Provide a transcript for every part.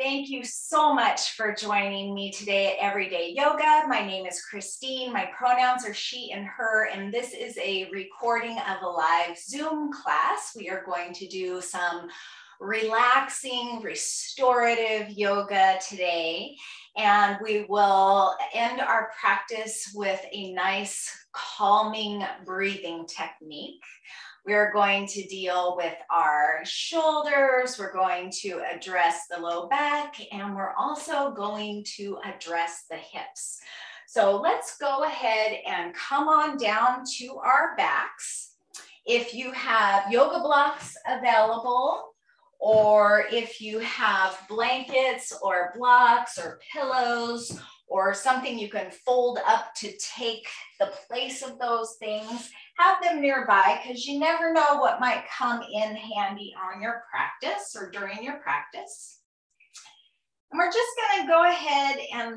Thank you so much for joining me today at Everyday Yoga. My name is Christine. My pronouns are she and her, and this is a recording of a live Zoom class. We are going to do some relaxing, restorative yoga today, and we will end our practice with a nice calming breathing technique. We're going to deal with our shoulders, we're going to address the low back, and we're also going to address the hips. So let's go ahead and come on down to our backs. If you have yoga blocks available, or if you have blankets or blocks or pillows, or something you can fold up to take the place of those things, have them nearby because you never know what might come in handy on your practice or during your practice. And we're just going to go ahead and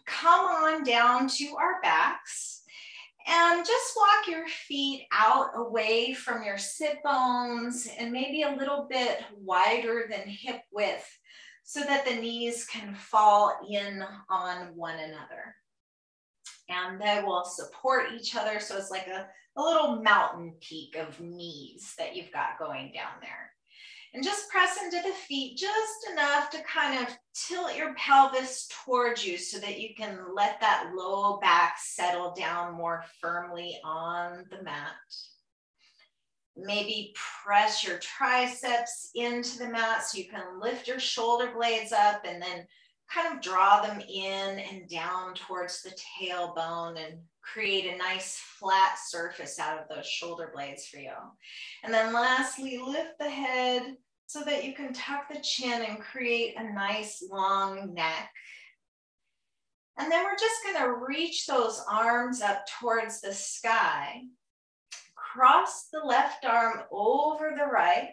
come on down to our backs and just walk your feet out away from your sit bones and maybe a little bit wider than hip width, so that the knees can fall in on one another. And they will support each other. So it's like a little mountain peak of knees that you've got going down there. And just press into the feet just enough to kind of tilt your pelvis towards you so that you can let that low back settle down more firmly on the mat. Maybe press your triceps into the mat so you can lift your shoulder blades up and then kind of draw them in and down towards the tailbone and create a nice flat surface out of those shoulder blades for you. And then lastly, lift the head so that you can tuck the chin and create a nice long neck. And then we're just going to reach those arms up towards the sky. Cross the left arm over the right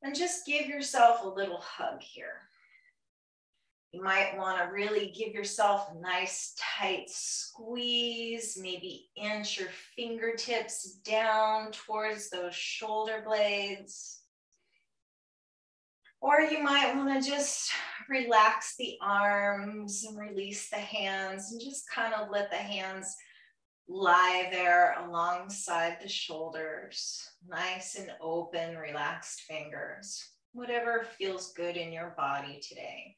and just give yourself a little hug here. You might want to really give yourself a nice tight squeeze, maybe inch your fingertips down towards those shoulder blades. Or you might want to just relax the arms and release the hands and just kind of let the hands lie there alongside the shoulders, nice and open, relaxed fingers, whatever feels good in your body today.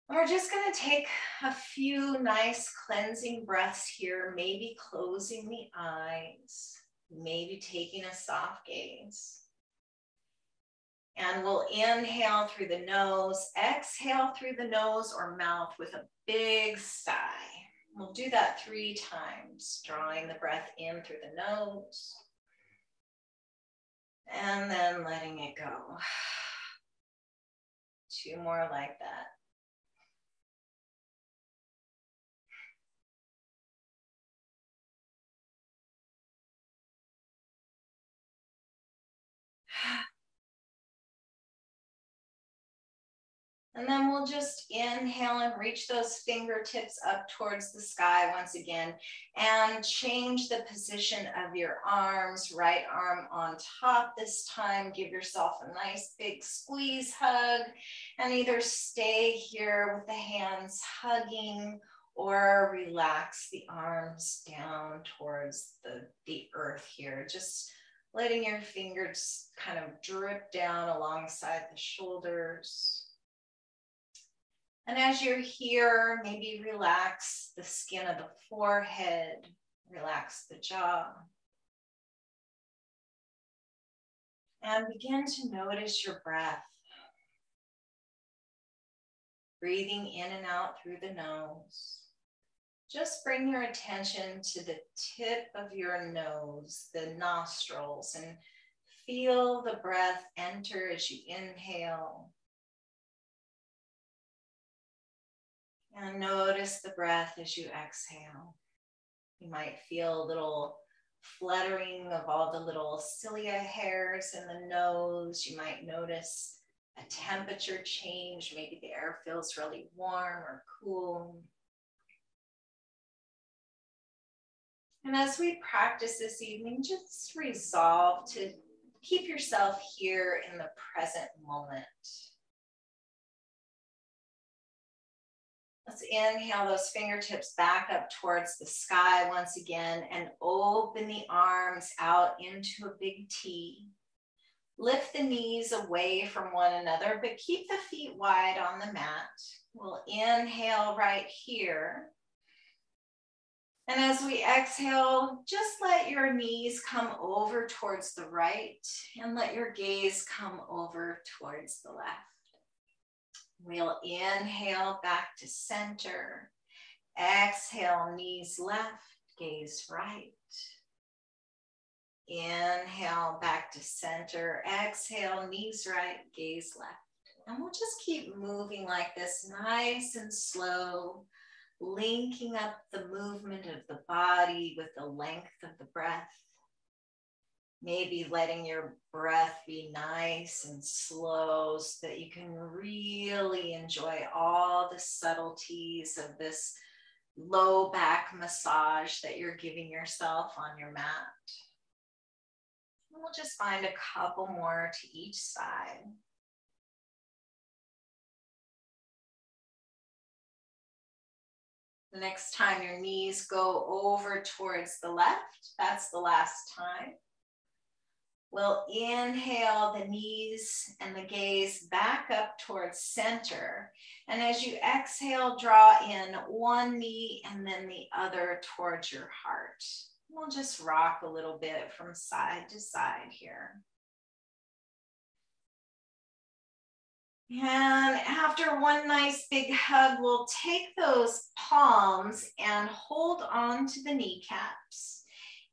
And we're just going to take a few nice cleansing breaths here, maybe closing the eyes, maybe taking a soft gaze. And we'll inhale through the nose, exhale through the nose or mouth with a big sigh. We'll do that 3 times, drawing the breath in through the nose and then letting it go. 2 more like that. And then we'll just inhale and reach those fingertips up towards the sky once again and change the position of your arms. Right arm on top this time. Give yourself a nice big squeeze hug and either stay here with the hands hugging or relax the arms down towards the earth here. Just letting your fingers kind of drip down alongside the shoulders. And as you're here, maybe relax the skin of the forehead, relax the jaw. And begin to notice your breath. Breathing in and out through the nose. Just bring your attention to the tip of your nose, the nostrils, and feel the breath enter as you inhale. And notice the breath as you exhale. You might feel a little fluttering of all the little cilia hairs in the nose. You might notice a temperature change. Maybe the air feels really warm or cool. And as we practice this evening, just resolve to keep yourself here in the present moment. Let's inhale those fingertips back up towards the sky once again and open the arms out into a big T. Lift the knees away from one another, but keep the feet wide on the mat. We'll inhale right here. And as we exhale, just let your knees come over towards the right and let your gaze come over towards the left. We'll inhale back to center. Exhale, knees left, gaze right. Inhale back to center. Exhale, knees right, gaze left. And we'll just keep moving like this, nice and slow, linking up the movement of the body with the length of the breath. Maybe letting your breath be nice and slow so that you can really enjoy all the subtleties of this low back massage that you're giving yourself on your mat. And we'll just find a couple more to each side. The next time your knees go over towards the left, that's the last time. We'll inhale the knees and the gaze back up towards center. And as you exhale, draw in one knee and then the other towards your heart. We'll just rock a little bit from side to side here. And after one nice big hug, we'll take those palms and hold on to the kneecaps.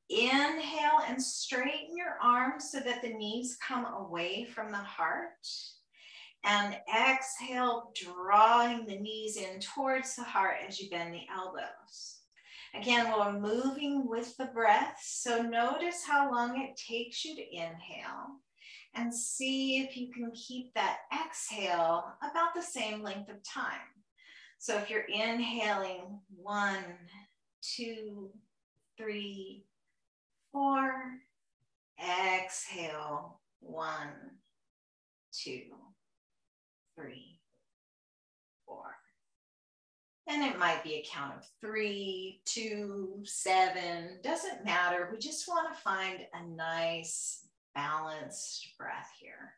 Inhale and straighten your arms so that the knees come away from the heart. And exhale, drawing the knees in towards the heart as you bend the elbows. Again, we're moving with the breath, so notice how long it takes you to inhale and see if you can keep that exhale about the same length of time. So if you're inhaling 1, 2, 3, 4, exhale 1, 2, 3, 4. And it might be a count of 3, 2, 7, doesn't matter. We just want to find a nice balanced breath here.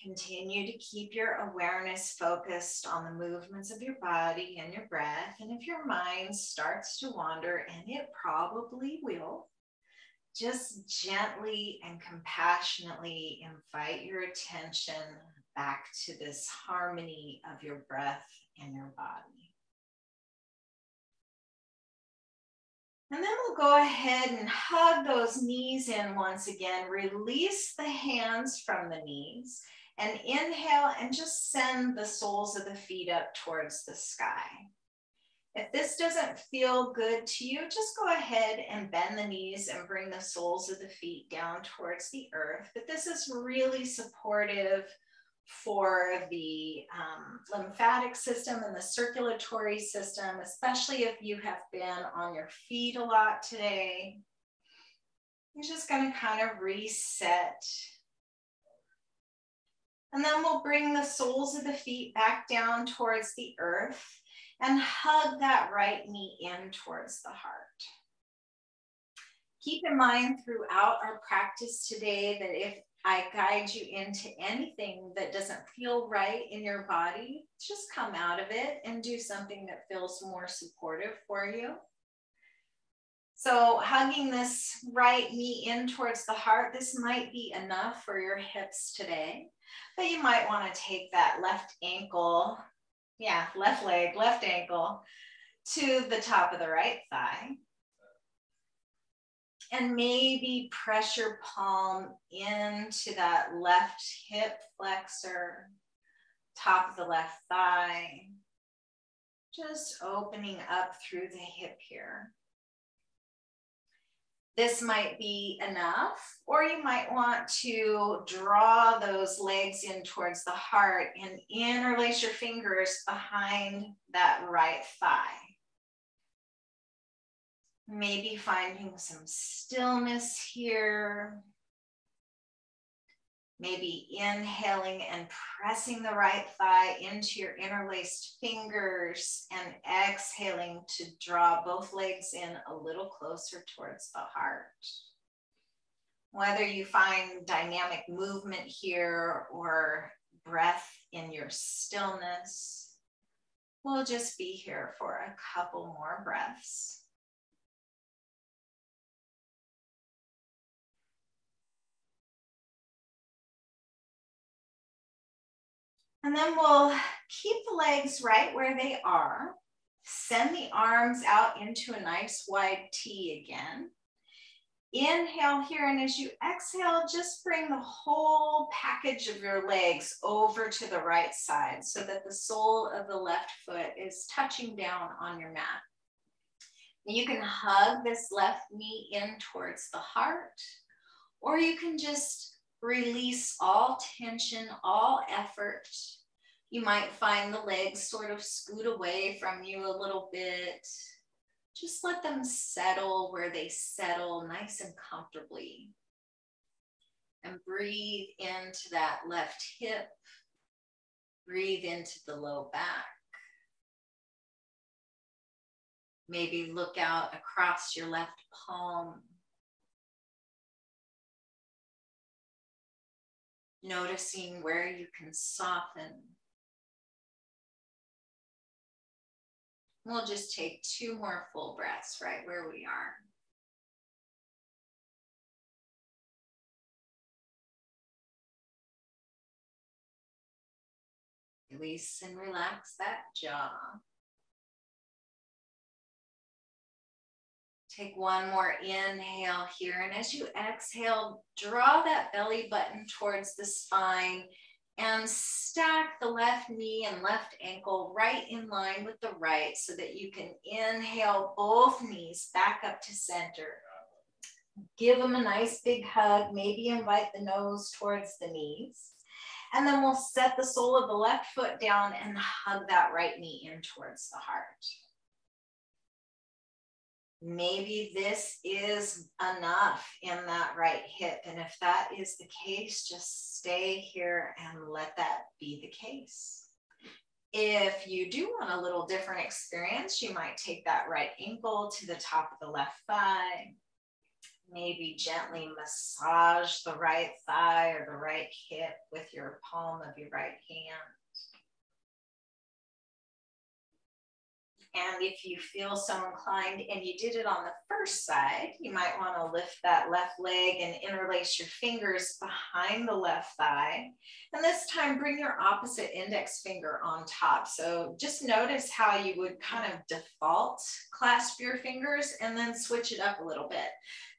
Continue to keep your awareness focused on the movements of your body and your breath. And if your mind starts to wander, and it probably will, just gently and compassionately invite your attention back to this harmony of your breath and your body. And then we'll go ahead and hug those knees in once again. Release the hands from the knees and inhale and just send the soles of the feet up towards the sky. If this doesn't feel good to you, just go ahead and bend the knees and bring the soles of the feet down towards the earth. But this is really supportive for the lymphatic system and the circulatory system, especially if you have been on your feet a lot today. You're just going to kind of reset. And then we'll bring the soles of the feet back down towards the earth and hug that right knee in towards the heart. Keep in mind throughout our practice today that if I guide you into anything that doesn't feel right in your body, just come out of it and do something that feels more supportive for you. So hugging this right knee in towards the heart, this might be enough for your hips today, but you might want to take that left ankle, left leg, left ankle to the top of the right thigh. And maybe pressure palm into that left hip flexor, top of the left thigh, just opening up through the hip here. This might be enough, or you might want to draw those legs in towards the heart and interlace your fingers behind that right thigh. Maybe finding some stillness here. Maybe inhaling and pressing the right thigh into your interlaced fingers and exhaling to draw both legs in a little closer towards the heart. Whether you find dynamic movement here or breath in your stillness, we'll just be here for a couple more breaths. And then we'll keep the legs right where they are. Send the arms out into a nice wide T again. Inhale here, and as you exhale, just bring the whole package of your legs over to the right side so that the sole of the left foot is touching down on your mat. You can hug this left knee in towards the heart, or you can just release all tension, all effort. You might find the legs sort of scoot away from you a little bit. Just let them settle where they settle nice and comfortably. And breathe into that left hip. Breathe into the low back. Maybe look out across your left palm. Noticing where you can soften. We'll just take 2 more full breaths right where we are. Release and relax that jaw. Take 1 more inhale here, and as you exhale, draw that belly button towards the spine and stack the left knee and left ankle right in line with the right so that you can inhale both knees back up to center. Give them a nice big hug, maybe invite the nose towards the knees. And then we'll set the sole of the left foot down and hug that right knee in towards the heart. Maybe this is enough in that right hip. And if that is the case, just stay here and let that be the case. If you do want a little different experience, you might take that right ankle to the top of the left thigh. Maybe gently massage the right thigh or the right hip with your palm of your right hand. And if you feel so inclined and you did it on the first side, you might want to lift that left leg and interlace your fingers behind the left thigh. And this time, bring your opposite index finger on top. So just notice how you would kind of default clasp your fingers and then switch it up a little bit.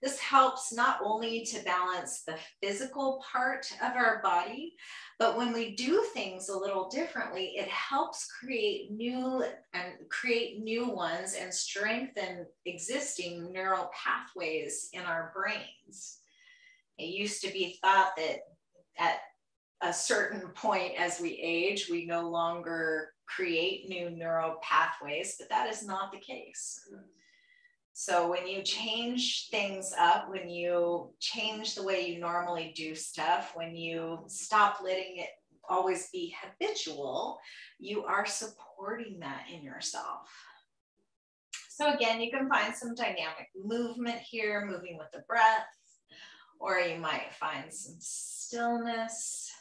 This helps not only to balance the physical part of our body, but when we do things a little differently, it helps create new ones and strengthen existing neural pathways in our brains. It used to be thought that at a certain point as we age, we no longer create new neural pathways, but that is not the case. So when you change things up, when you change the way you normally do stuff, when you stop letting it always be habitual, you are supporting that in yourself. So again, you can find some dynamic movement here, moving with the breath, or you might find some stillness.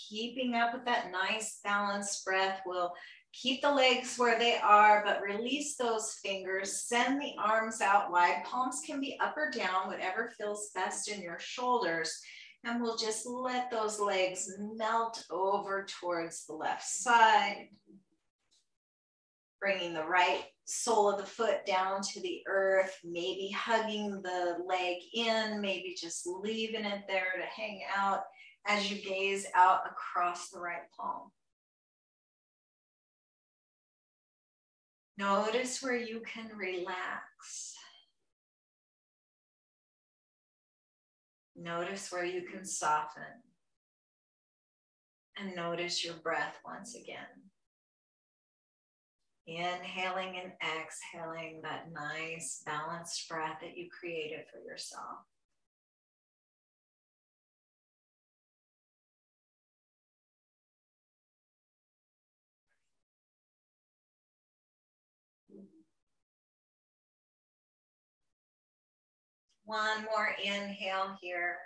Keeping up with that nice balanced breath will keep the legs where they are, but release those fingers. Send the arms out wide. Palms can be up or down, whatever feels best in your shoulders. And we'll just let those legs melt over towards the left side. Bringing the right sole of the foot down to the earth, maybe hugging the leg in, maybe just leaving it there to hang out as you gaze out across the right palm. Notice where you can relax. Notice where you can soften. And notice your breath once again. Inhaling and exhaling that nice balanced breath that you created for yourself. One more inhale here.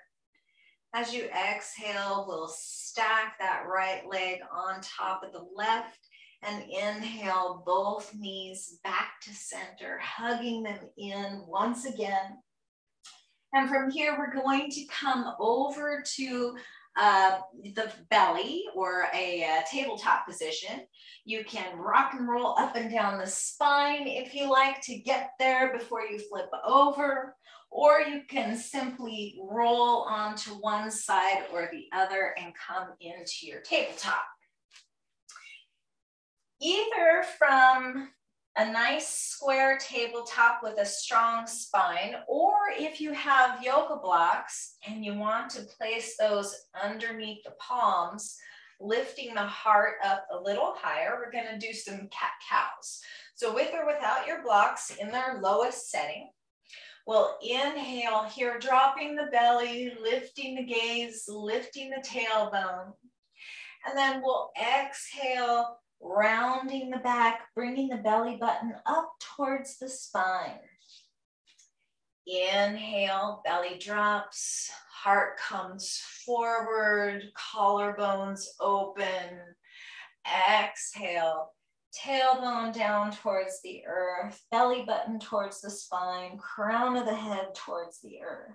As you exhale, we'll stack that right leg on top of the left and inhale both knees back to center, hugging them in once again. And from here, we're going to come over to the belly or a tabletop position. You can rock and roll up and down the spine if you like to get there before you flip over, or you can simply roll onto one side or the other and come into your tabletop. Either from a nice square tabletop with a strong spine, or if you have yoga blocks and you want to place those underneath the palms, lifting the heart up a little higher, we're going to do some cat-cows. So with or without your blocks in their lowest setting, we'll inhale here, dropping the belly, lifting the gaze, lifting the tailbone, and then we'll exhale, rounding the back, bringing the belly button up towards the spine. Inhale, belly drops, heart comes forward, collarbones open. Exhale, tailbone down towards the earth, belly button towards the spine, crown of the head towards the earth.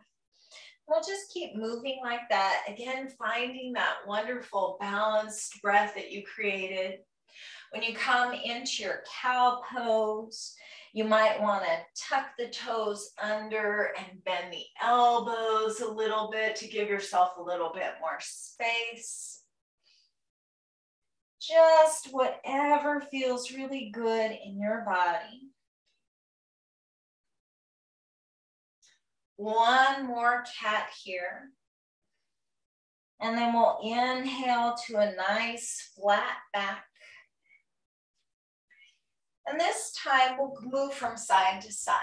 We'll just keep moving like that. Again, finding that wonderful balanced breath that you created. When you come into your cow pose, you might want to tuck the toes under and bend the elbows a little bit to give yourself a little bit more space. Just whatever feels really good in your body. One more cat here. And then we'll inhale to a nice flat back. And this time we'll move from side to side.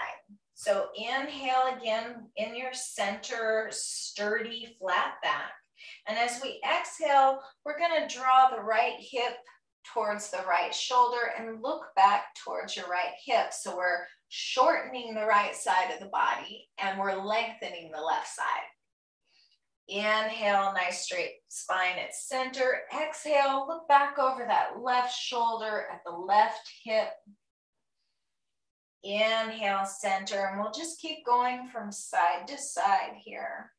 So inhale again in your center, sturdy, flat back. And as we exhale, we're going to draw the right hip towards the right shoulder and look back towards your right hip. So we're shortening the right side of the body and we're lengthening the left side. Inhale, nice straight spine at center. Exhale, look back over that left shoulder at the left hip. Inhale, center, and we'll just keep going from side to side here.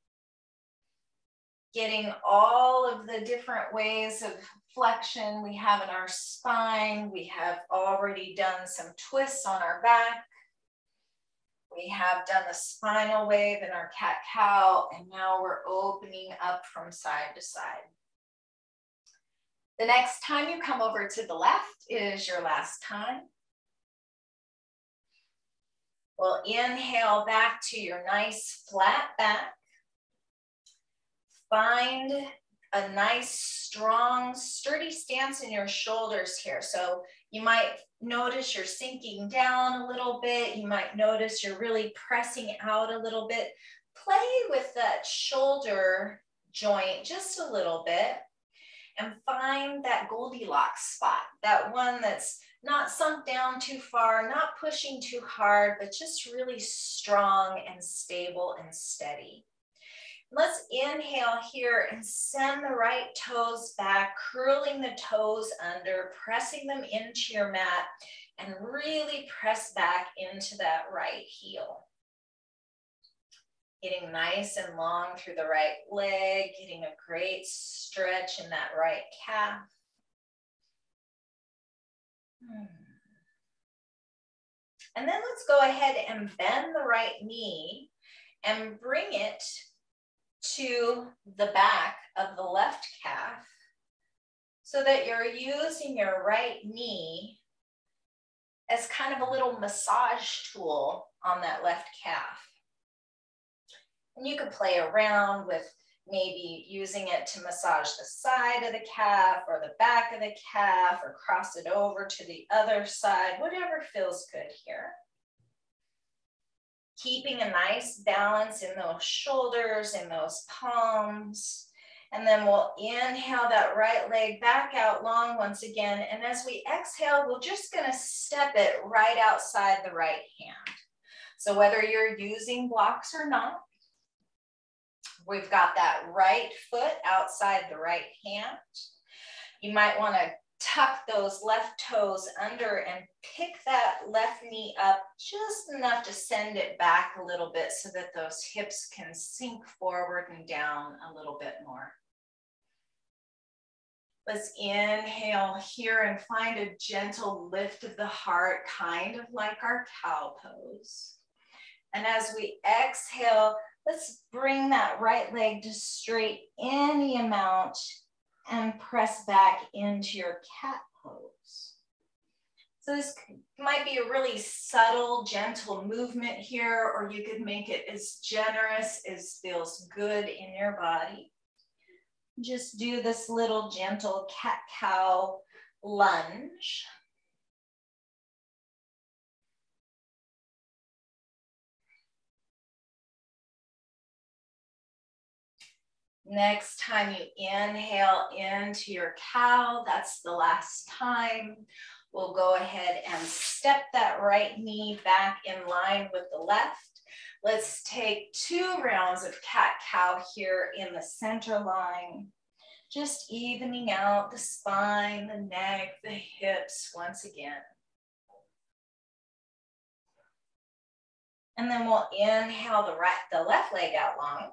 Getting all of the different ways of flexion we have in our spine. We have already done some twists on our back. We have done the spinal wave in our cat-cow, and now we're opening up from side to side. The next time you come over to the left is your last time. We'll inhale back to your nice flat back. Find a nice, strong, sturdy stance in your shoulders here. So you might notice you're sinking down a little bit. You might notice you're really pressing out a little bit. Play with that shoulder joint just a little bit and find that Goldilocks spot, that one that's not sunk down too far, not pushing too hard, but just really strong and stable and steady. Let's inhale here and send the right toes back, curling the toes under, pressing them into your mat, and really press back into that right heel. Getting nice and long through the right leg, getting a great stretch in that right calf. And then let's go ahead and bend the right knee and bring it to the back of the left calf so that you're using your right knee as kind of a little massage tool on that left calf. And you can play around with maybe using it to massage the side of the calf or the back of the calf or cross it over to the other side, whatever feels good here. Keeping a nice balance in those shoulders, in those palms. And then we'll inhale that right leg back out long once again. And as we exhale, we're just gonna step it right outside the right hand. So whether you're using blocks or not, we've got that right foot outside the right hand. You might wanna tuck those left toes under and pick that left knee up just enough to send it back a little bit so that those hips can sink forward and down a little bit more. Let's inhale here and find a gentle lift of the heart, kind of like our cow pose. And as we exhale, let's bring that right leg to straight any amount and press back into your cat pose. So this might be a really subtle, gentle movement here, or you could make it as generous as feels good in your body. Just do this little gentle cat-cow lunge. Next time you inhale into your cow, that's the last time. We'll go ahead and step that right knee back in line with the left. Let's take 2 rounds of cat-cow here in the center line. Just evening out the spine, the neck, the hips once again. And then we'll inhale the left leg out long.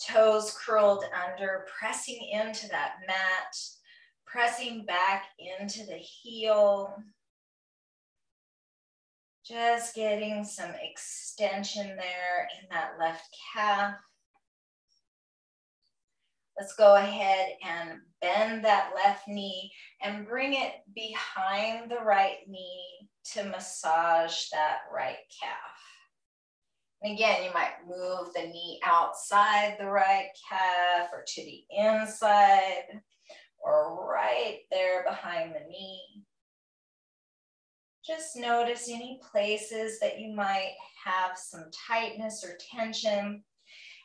Toes curled under, pressing into that mat, pressing back into the heel. Just getting some extension there in that left calf. Let's go ahead and bend that left knee and bring it behind the right knee to massage that right calf. And again, you might move the knee outside the right calf or to the inside or right there behind the knee. Just notice any places that you might have some tightness or tension.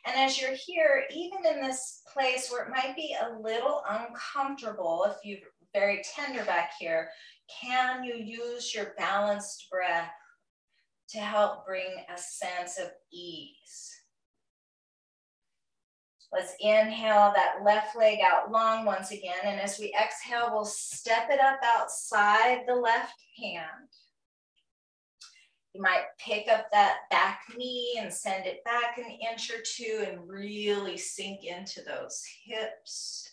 And as you're here, even in this place where it might be a little uncomfortable, if you're very tender back here, can you use your balanced breath to help bring a sense of ease? Let's inhale that left leg out long once again. And as we exhale, we'll step it up outside the left hand. You might pick up that back knee and send it back 1 inch or 2 and really sink into those hips.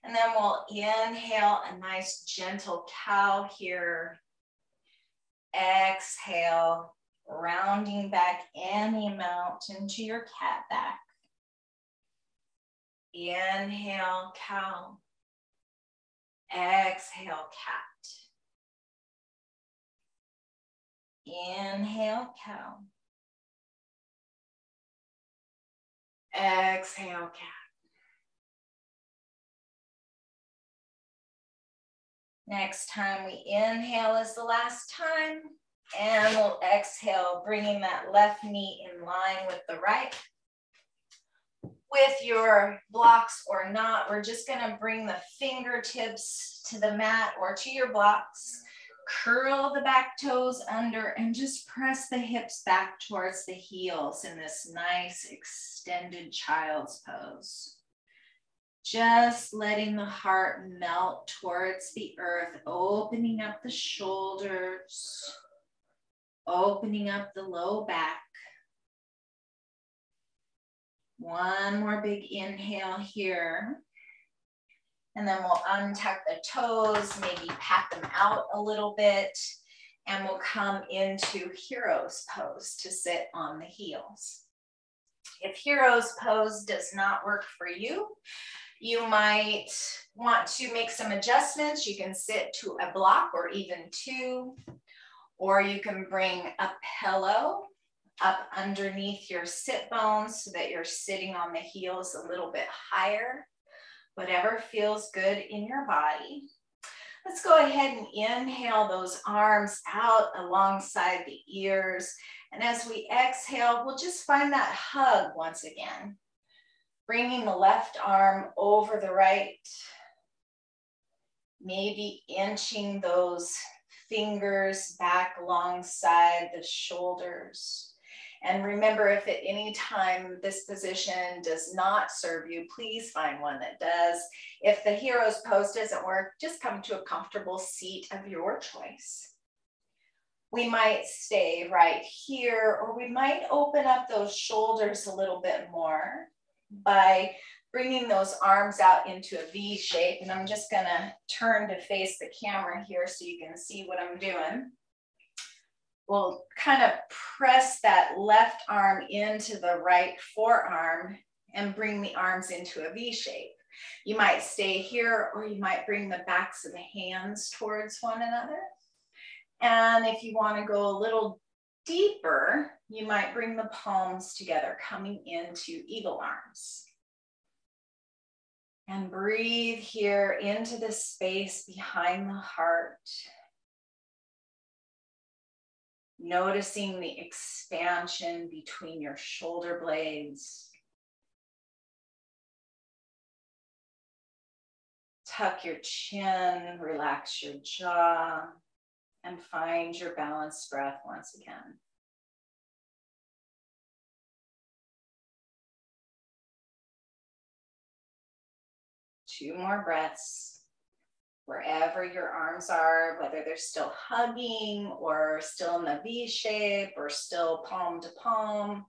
And then we'll inhale a nice gentle cow here. Exhale, rounding back any amount into your cat back. Inhale, cow. Exhale, cat. Inhale, cow. Exhale, cat. Next time we inhale is the last time, and we'll exhale, bringing that left knee in line with the right. With your blocks or not, we're just gonna bring the fingertips to the mat or to your blocks, curl the back toes under, and just press the hips back towards the heels in this nice extended child's pose. Just letting the heart melt towards the earth, opening up the shoulders, opening up the low back. One more big inhale here. And then we'll untuck the toes, maybe pat them out a little bit, and we'll come into hero's pose to sit on the heels. If hero's pose does not work for you, you might want to make some adjustments. You can sit to a block or even 2, Or you can bring a pillow up underneath your sit bones so that you're sitting on the heels a little bit higher. Whatever feels good in your body. Let's go ahead and inhale those arms out alongside the ears. And as we exhale, we'll just find that hug once again. Bringing the left arm over the right. Maybe inching those fingers back alongside the shoulders. And remember, if at any time this position does not serve you, please find one that does. If the hero's pose doesn't work, just come to a comfortable seat of your choice. We might stay right here, or we might open up those shoulders a little bit more by bringing those arms out into a V shape. And I'm just gonna turn to face the camera here so you can see what I'm doing. We'll kind of press that left arm into the right forearm and bring the arms into a V shape. You might stay here, or you might bring the backs of the hands towards one another. And if you want to go a little deeper, you might bring the palms together, coming into eagle arms. And breathe here into the space behind the heart. Noticing the expansion between your shoulder blades. Tuck your chin, relax your jaw, and find your balanced breath once again. Two more breaths. Wherever your arms are, whether they're still hugging or still in the V shape or still palm to palm.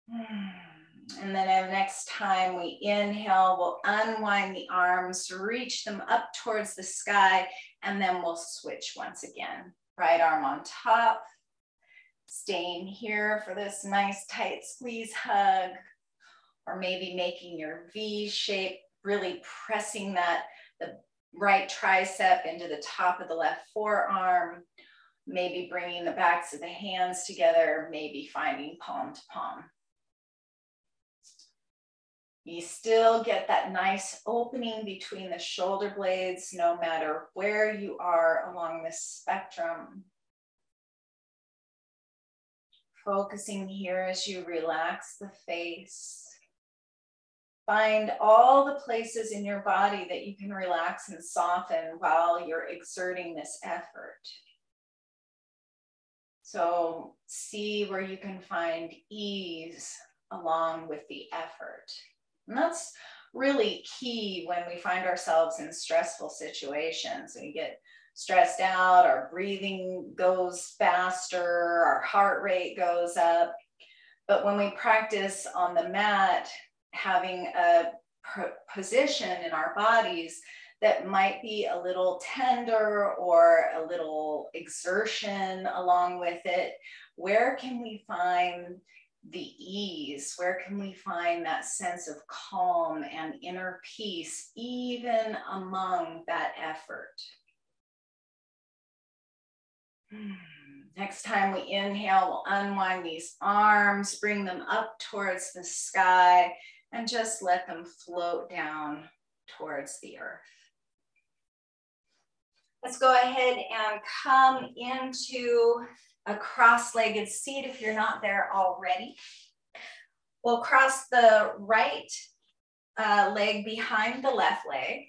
And then next time we inhale, we'll unwind the arms, reach them up towards the sky, and then we'll switch once again. Right arm on top, staying here for this nice tight squeeze hug, or maybe making your V shape, really pressing the right tricep into the top of the left forearm, maybe bringing the backs of the hands together, maybe finding palm to palm. You still get that nice opening between the shoulder blades, no matter where you are along this spectrum. Focusing here as you relax the face. Find all the places in your body that you can relax and soften while you're exerting this effort. So see where you can find ease along with the effort. And that's really key when we find ourselves in stressful situations. We get stressed out, our breathing goes faster, our heart rate goes up. But when we practice on the mat, having a position in our bodies that might be a little tender or a little exertion along with it, where can we find the ease? Where can we find that sense of calm and inner peace, even among that effort? Next time we inhale, we'll unwind these arms, bring them up towards the sky, and just let them float down towards the earth. Let's go ahead and come into a cross-legged seat if you're not there already. We'll cross the right leg behind the left leg,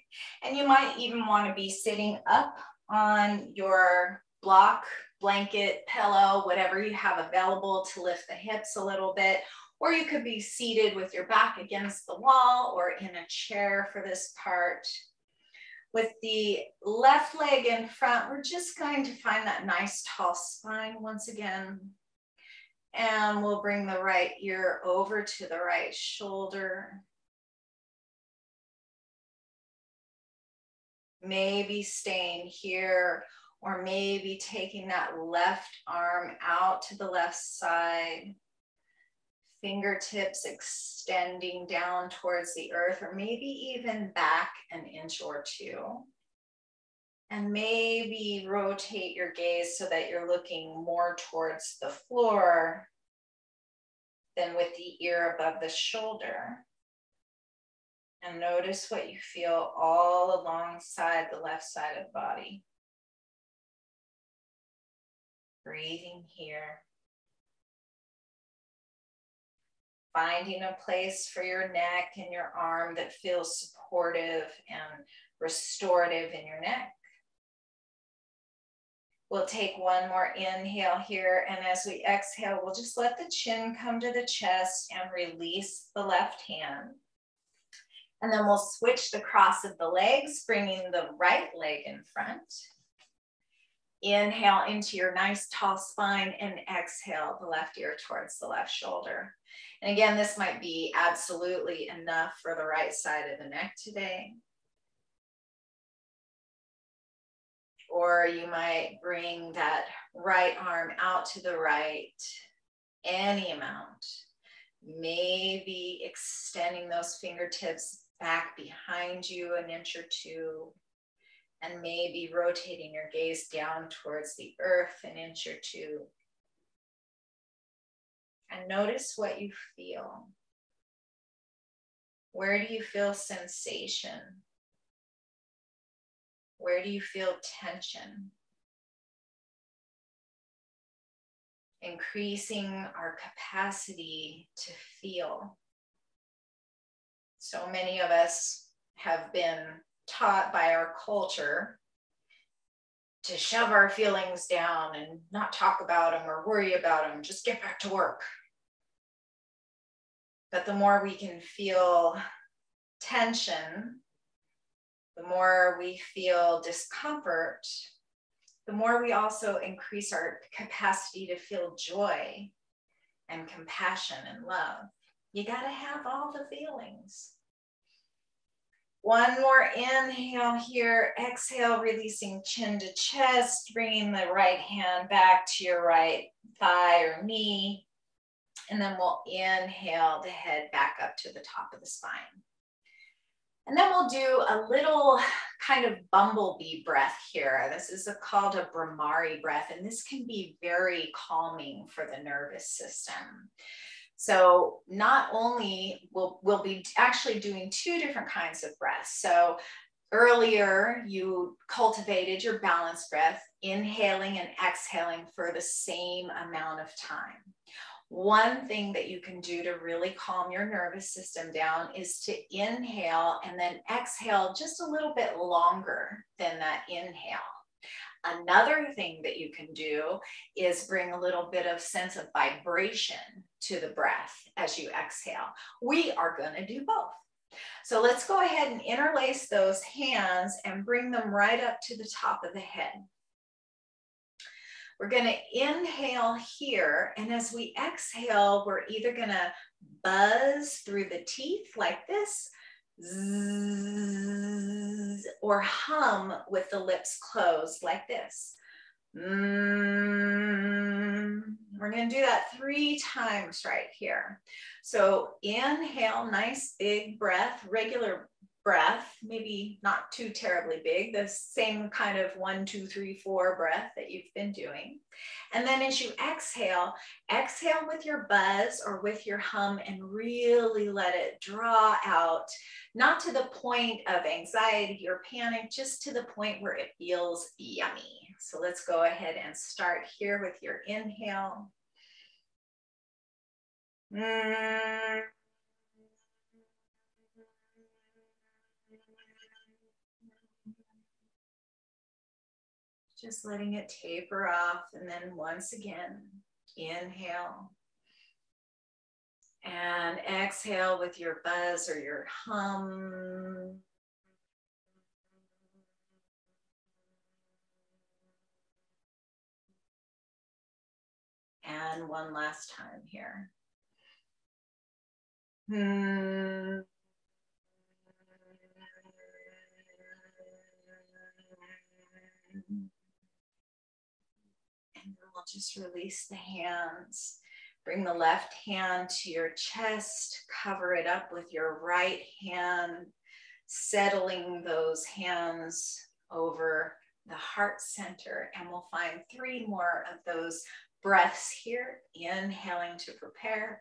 and you might even want to be sitting up on your block, blanket, pillow, whatever you have available to lift the hips a little bit, or you could be seated with your back against the wall or in a chair for this part. With the left leg in front, we're just going to find that nice tall spine once again. And we'll bring the right ear over to the right shoulder. Maybe staying here, or maybe taking that left arm out to the left side. Fingertips extending down towards the earth, or maybe even back an inch or two. And maybe rotate your gaze so that you're looking more towards the floor than with the ear above the shoulder. And notice what you feel all alongside the left side of the body. Breathing here. Finding a place for your neck and your arm that feels supportive and restorative in your neck. We'll take one more inhale here, and as we exhale, we'll just let the chin come to the chest and release the left hand. And then we'll switch the cross of the legs, bringing the right leg in front. Inhale into your nice tall spine and exhale the left ear towards the left shoulder. And again, this might be absolutely enough for the right side of the neck today. Or you might bring that right arm out to the right, any amount. Maybe extending those fingertips back behind you an inch or two. And maybe rotating your gaze down towards the earth an inch or two. And notice what you feel. Where do you feel sensation? Where do you feel tension? Increasing our capacity to feel. So many of us have been taught by our culture to shove our feelings down and not talk about them or worry about them, just get back to work. But the more we can feel tension, the more we feel discomfort, the more we also increase our capacity to feel joy and compassion and love. You gotta have all the feelings. One more inhale here, exhale, releasing chin to chest, bringing the right hand back to your right thigh or knee. And then we'll inhale the head back up to the top of the spine. And then we'll do a little kind of bumblebee breath here. This is called a Bhramari breath, and this can be very calming for the nervous system. So not only we'll be actually doing two different kinds of breaths. So earlier you cultivated your balanced breath, inhaling and exhaling for the same amount of time. One thing that you can do to really calm your nervous system down is to inhale and then exhale just a little bit longer than that inhale. Another thing that you can do is bring a little bit of sense of vibration to the breath as you exhale. We are going to do both. So let's go ahead and interlace those hands and bring them right up to the top of the head. We're going to inhale here, and as we exhale, we're either going to buzz through the teeth like this, zzz, or hum with the lips closed like this. We're going to do that 3 times right here. So inhale, nice big breath, regular breath, maybe not too terribly big, the same kind of 1, 2, 3, 4 breath that you've been doing. And then as you exhale, exhale with your buzz or with your hum and really let it draw out, not to the point of anxiety or panic, just to the point where it feels yummy. So let's go ahead and start here with your inhale. Just letting it taper off, and then once again, inhale. And exhale with your buzz or your hum. And one last time here. We'll just release the hands. Bring the left hand to your chest, cover it up with your right hand, settling those hands over the heart center, and we'll find 3 more of those breaths here. Inhaling to prepare.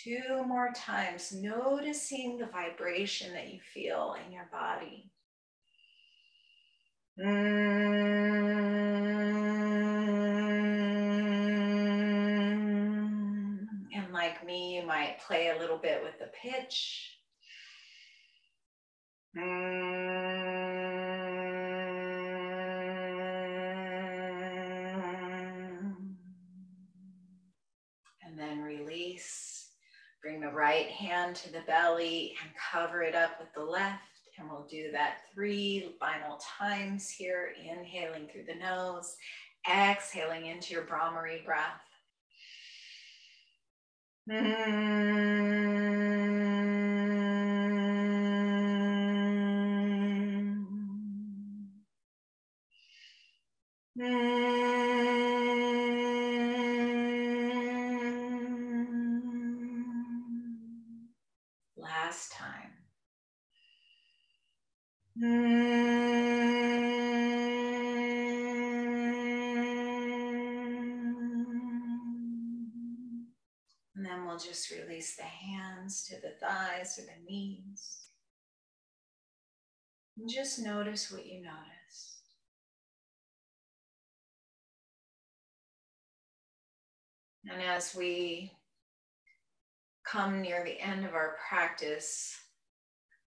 2 more times, noticing the vibration that you feel in your body. And like me, you might play a little bit with the pitch. And then release. Bring the right hand to the belly and cover it up with the left. And we'll do that 3 final times here. Inhaling through the nose, exhaling into your Bhramari breath. Last time. And then we'll just release the hands to the thighs or the knees. And just notice what you notice. And as we come near the end of our practice,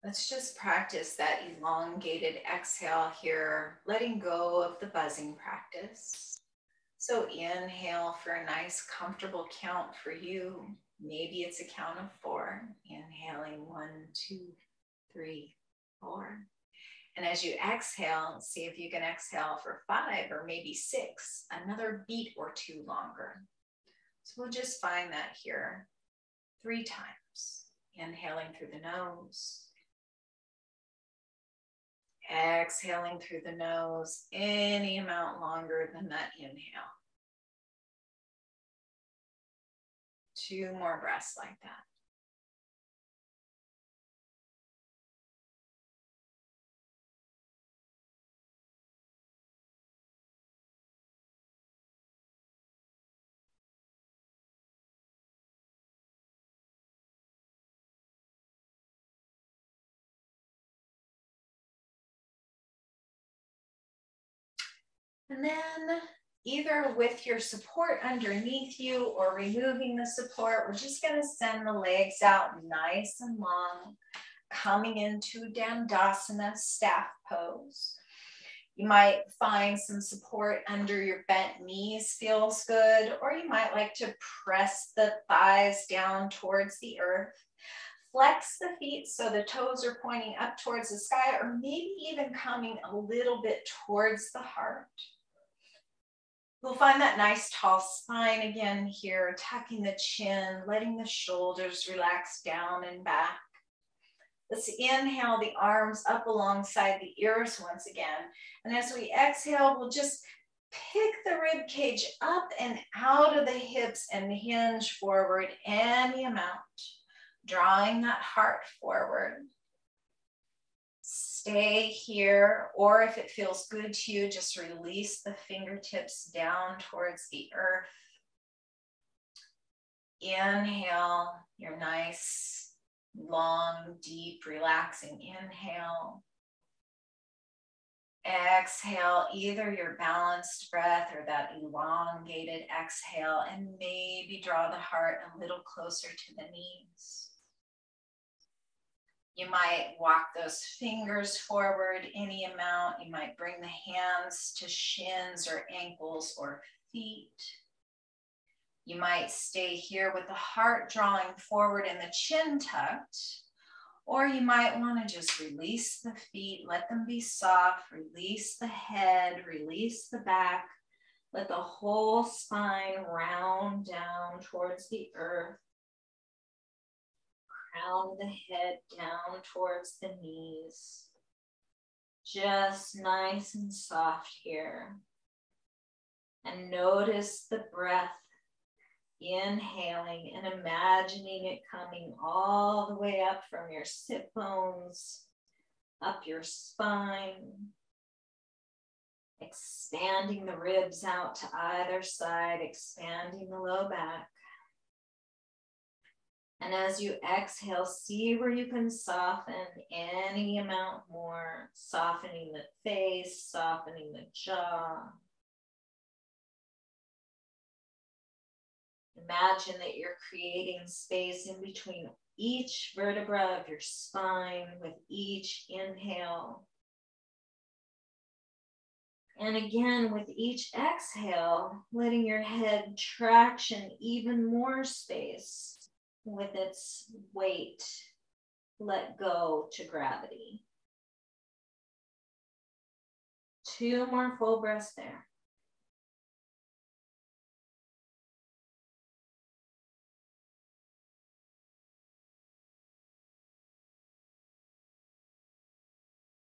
let's just practice that elongated exhale here, letting go of the buzzing practice. So inhale for a nice comfortable count for you. Maybe it's a count of 4. Inhaling 1, 2, 3, 4. And as you exhale, see if you can exhale for 5 or maybe 6, another beat or 2 longer. So we'll just find that here 3 times. Inhaling through the nose. Exhaling through the nose, any amount longer than that inhale. 2 more breaths like that. And then either with your support underneath you or removing the support, we're just going to send the legs out nice and long, coming into Dandasana, staff pose. You might find some support under your bent knees feels good, or you might like to press the thighs down towards the earth. Flex the feet so the toes are pointing up towards the sky, or maybe even coming a little bit towards the heart. We'll find that nice tall spine again here, tucking the chin, letting the shoulders relax down and back. Let's inhale the arms up alongside the ears once again. And as we exhale, we'll just pick the rib cage up and out of the hips and hinge forward any amount, drawing that heart forward. Stay here, or if it feels good to you, just release the fingertips down towards the earth. Inhale your nice, long, deep, relaxing inhale. Exhale, either your balanced breath or that elongated exhale, and maybe draw the heart a little closer to the knees. You might walk those fingers forward any amount. You might bring the hands to shins or ankles or feet. You might stay here with the heart drawing forward and the chin tucked. Or you might want to just release the feet, let them be soft, release the head, release the back. Let the whole spine round down towards the earth. Crown of the head down towards the knees. Just nice and soft here. And notice the breath Inhaling and imagining it coming all the way up from your sit bones, up your spine, expanding the ribs out to either side, expanding the low back. And as you exhale, see where you can soften any amount more, softening the face, softening the jaw. Imagine that you're creating space in between each vertebra of your spine with each inhale. And again, with each exhale, letting your head traction even more space with its weight, let go to gravity. 2 more full breaths there.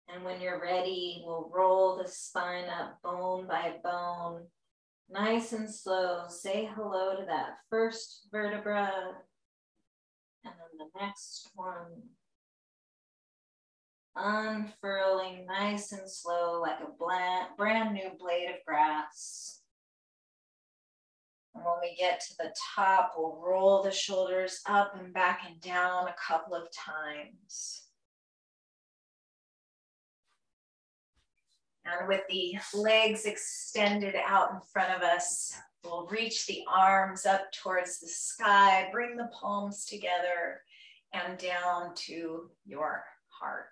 And when you're ready, we'll roll the spine up bone by bone, nice and slow. Say hello to that first vertebra, and then the next one. Unfurling nice and slow like a brand new blade of grass. And when we get to the top, we'll roll the shoulders up and back and down a couple of times. And with the legs extended out in front of us, we'll reach the arms up towards the sky, bring the palms together and down to your heart.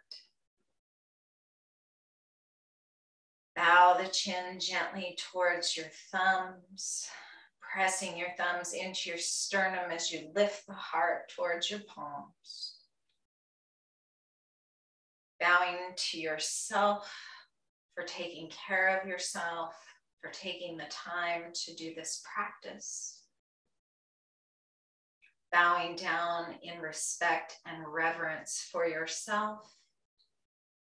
Bow the chin gently towards your thumbs, pressing your thumbs into your sternum as you lift the heart towards your palms. Bowing to yourself for taking care of yourself, for taking the time to do this practice. Bowing down in respect and reverence for yourself,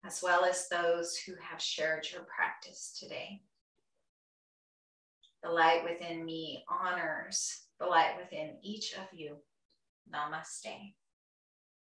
as well as those who have shared your practice today. The light within me honors the light within each of you. Namaste.